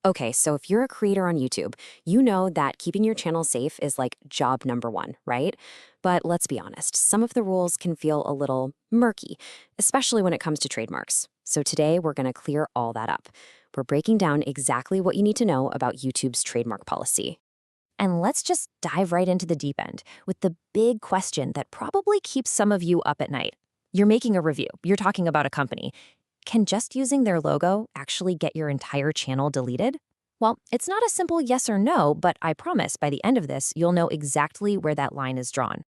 Okay, so if you're a creator on YouTube, you know that keeping your channel safe is like job number one, right? But let's be honest, some of the rules can feel a little murky, especially when it comes to trademarks. So today we're going to clear all that up. We're breaking down exactly what you need to know about YouTube's trademark policy. And let's just dive right into the deep end with the big question that probably keeps some of you up at night. You're making a review, you're talking about a company. Can just using their logo actually get your entire channel deleted? Well, it's not a simple yes or no, but I promise by the end of this, you'll know exactly where that line is drawn.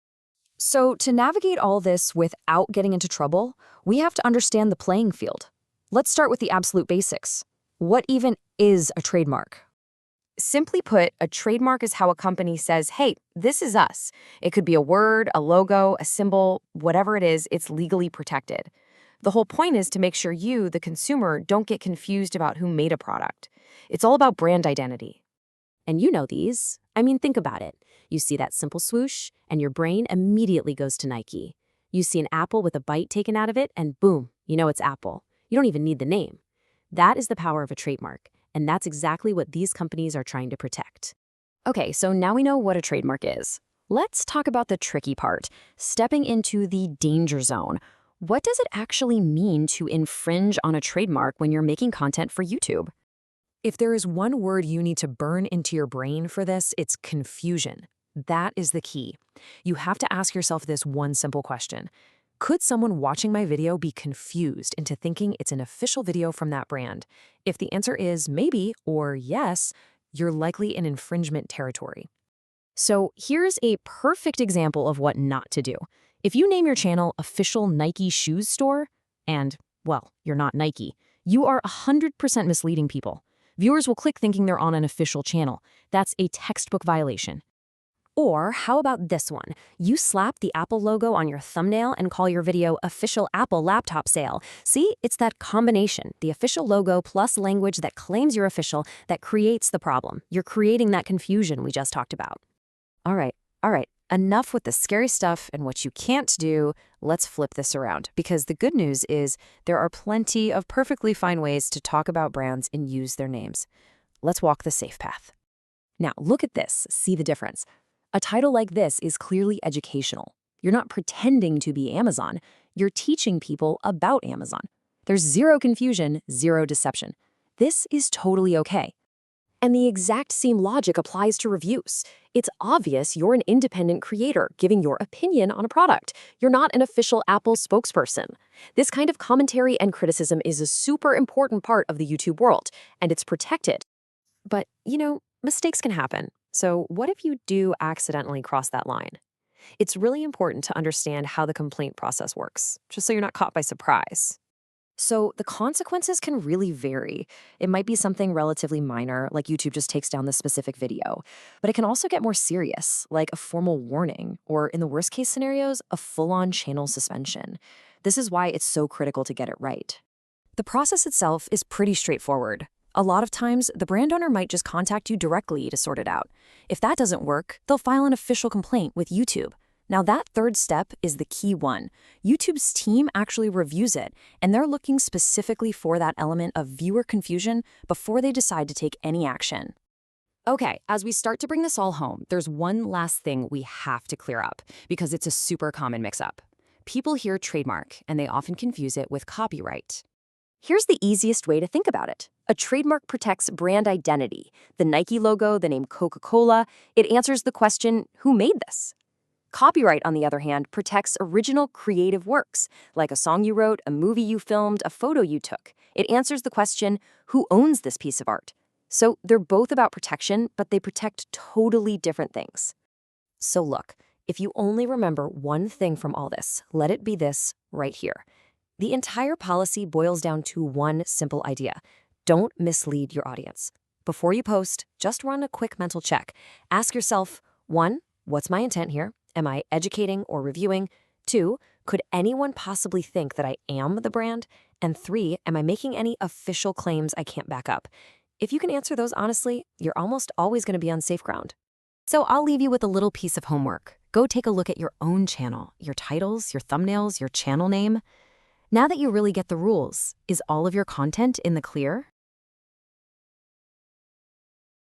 So, to navigate all this without getting into trouble, we have to understand the playing field. Let's start with the absolute basics. What even is a trademark? Simply put, a trademark is how a company says, hey, this is us. It could be a word, a logo, a symbol, whatever it is, it's legally protected. The whole point is to make sure you, the consumer, don't get confused about who made a product. It's all about brand identity. And you know these. I mean, think about it. You see that simple swoosh, and your brain immediately goes to Nike. You see an apple with a bite taken out of it, and boom, you know it's Apple. You don't even need the name. That is the power of a trademark, and that's exactly what these companies are trying to protect. Okay, so now we know what a trademark is. Let's talk about the tricky part, stepping into the danger zone. What does it actually mean to infringe on a trademark when you're making content for YouTube? If there is one word you need to burn into your brain for this, it's confusion. That is the key. You have to ask yourself this one simple question. Could someone watching my video be confused into thinking it's an official video from that brand? If the answer is maybe or yes, you're likely in infringement territory. So here's a perfect example of what not to do. If you name your channel Official Nike Shoes Store, and, well, you're not Nike, you are 100% misleading people. Viewers will click thinking they're on an official channel. That's a textbook violation. Or how about this one? You slap the Apple logo on your thumbnail and call your video Official Apple Laptop Sale. See, it's that combination, the official logo plus language that claims you're official, that creates the problem. You're creating that confusion we just talked about. All right. Enough with the scary stuff and what you can't do. Let's flip this around, because the good news is there are plenty of perfectly fine ways to talk about brands and use their names. Let's walk the safe path. Now, look at this. See the difference. A title like this is clearly educational. You're not pretending to be Amazon. You're teaching people about Amazon. There's zero confusion, zero deception. This is totally okay. And the exact same logic applies to reviews. It's obvious you're an independent creator giving your opinion on a product. You're not an official Apple spokesperson. This kind of commentary and criticism is a super important part of the YouTube world, and it's protected. But, mistakes can happen. So what if you do accidentally cross that line? It's really important to understand how the complaint process works, just so you're not caught by surprise. So the consequences can really vary. It might be something relatively minor, like YouTube just takes down the specific video, but it can also get more serious, like a formal warning, or in the worst case scenarios, a full-on channel suspension. This is why it's so critical to get it right. The process itself is pretty straightforward. A lot of times, the brand owner might just contact you directly to sort it out. If that doesn't work, they'll file an official complaint with YouTube. Now, that third step is the key one. YouTube's team actually reviews it, and they're looking specifically for that element of viewer confusion before they decide to take any action. Okay, as we start to bring this all home, there's one last thing we have to clear up, because it's a super common mix-up. People hear trademark, and they often confuse it with copyright. Here's the easiest way to think about it. A trademark protects brand identity. The Nike logo, the name Coca-Cola, it answers the question, who made this? Copyright, on the other hand, protects original creative works, like a song you wrote, a movie you filmed, a photo you took. It answers the question, who owns this piece of art? So they're both about protection, but they protect totally different things. So look, if you only remember one thing from all this, let it be this right here. The entire policy boils down to one simple idea. Don't mislead your audience. Before you post, just run a quick mental check. Ask yourself, 1, what's my intent here? Am I educating or reviewing? 2, could anyone possibly think that I am the brand? And 3, am I making any official claims I can't back up? If you can answer those honestly, you're almost always going to be on safe ground. So I'll leave you with a little piece of homework. Go take a look at your own channel, your titles, your thumbnails, your channel name. Now that you really get the rules, is all of your content in the clear?